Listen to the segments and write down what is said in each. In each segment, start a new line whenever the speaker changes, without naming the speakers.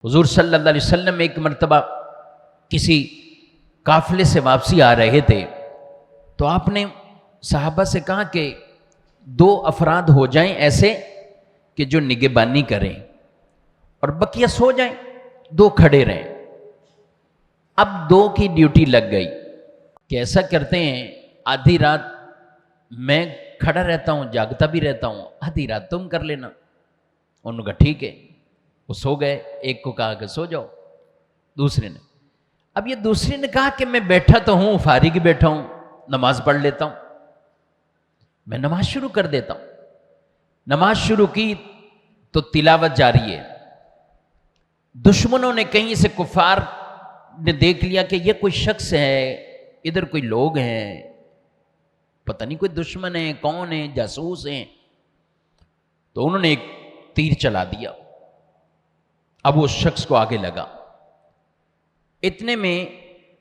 حضور صلی اللہ علیہ وسلم ایک مرتبہ کسی قافلے سے واپسی آ رہے تھے تو آپ نے صحابہ سے کہا کہ 2 افراد ہو جائیں ایسے کہ جو نگہبانی کریں اور بقیہ سو جائیں، 2 کھڑے رہیں۔ اب 2 کی ڈیوٹی لگ گئی کہ ایسا کرتے ہیں آدھی رات میں کھڑا رہتا ہوں، جاگتا بھی رہتا ہوں، آدھی رات تم کر لینا۔ انہوں نے کہا ٹھیک ہے، وہ سو گئے۔ ایک کو کہا کہ سو جاؤ، دوسرے نے۔ اب یہ دوسرے نے کہا کہ میں بیٹھا تو ہوں، فارغ بیٹھا ہوں، نماز پڑھ لیتا ہوں، میں نماز شروع کر دیتا ہوں۔ نماز شروع کی تو تلاوت جاری ہے۔ دشمنوں نے کہیں سے، کفار نے دیکھ لیا کہ یہ کوئی شخص ہے، ادھر کوئی لوگ ہیں، پتہ نہیں کوئی دشمن ہے، کون ہے، جاسوس ہیں، تو انہوں نے ایک تیر چلا دیا۔ اب وہ شخص کو آگے لگا، اتنے میں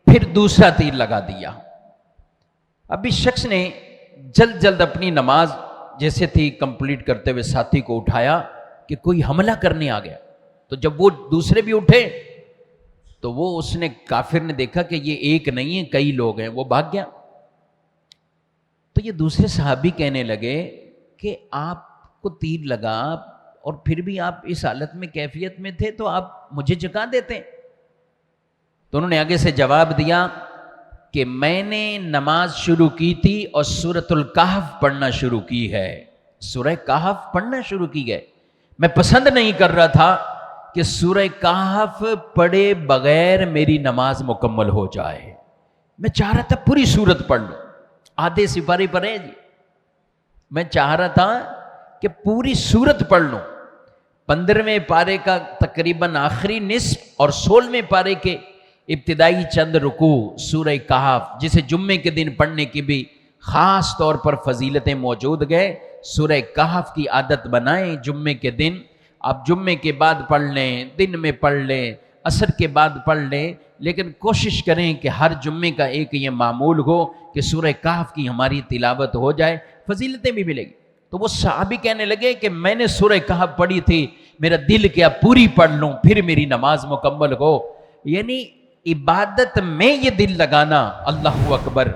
پھر دوسرا تیر لگا دیا۔ اب اس شخص نے جلد جلد اپنی نماز جیسے تھی کمپلیٹ کرتے ہوئے ساتھی کو اٹھایا کہ کوئی حملہ کرنے آ گیا۔ تو جب وہ دوسرے بھی اٹھے تو وہ اس نے کافر نے دیکھا کہ یہ ایک نہیں ہے، کئی لوگ ہیں، وہ بھاگ گیا۔ تو یہ دوسرے صحابی کہنے لگے کہ آپ کو تیر لگا اور پھر بھی آپ اس حالت میں کیفیت میں تھے تو آپ مجھے جگا دیتے۔ تو انہوں نے آگے سے جواب دیا کہ میں نے نماز شروع کی تھی اور سورۃ الکہف پڑھنا شروع کی ہے، سورہ کہف پڑھنا شروع کی ہے۔ میں پسند نہیں کر رہا تھا کہ سورہ کہف پڑھے بغیر میری نماز مکمل ہو جائے، میں چاہ رہا تھا پوری سورت پڑھ لوں، آدھے سپارے پر ہے جی، میں چاہ رہا تھا کہ پوری سورت پڑھ لوں۔ 15ویں پارے کا تقریباً آخری نصف اور 16ویں پارے کے ابتدائی چند رکوع سورہ کہف، جسے جمعے کے دن پڑھنے کی بھی خاص طور پر فضیلتیں موجود گئے۔ سورہ کہف کی عادت بنائیں جمعے کے دن، آپ جمعے کے بعد پڑھ لیں، دن میں پڑھ لیں، عصر کے بعد پڑھ لیں، لیکن کوشش کریں کہ ہر جمعے کا ایک یہ معمول ہو کہ سورہ کہف کی ہماری تلاوت ہو جائے، فضیلتیں بھی ملیں گی۔ تو وہ صحابی کہنے لگے کہ میں نے سورہ کہف پڑھی تھی، میرا دل کیا پوری پڑھ لوں پھر میری نماز مکمل ہو۔ یعنی عبادت میں یہ دل لگانا، اللہ اکبر۔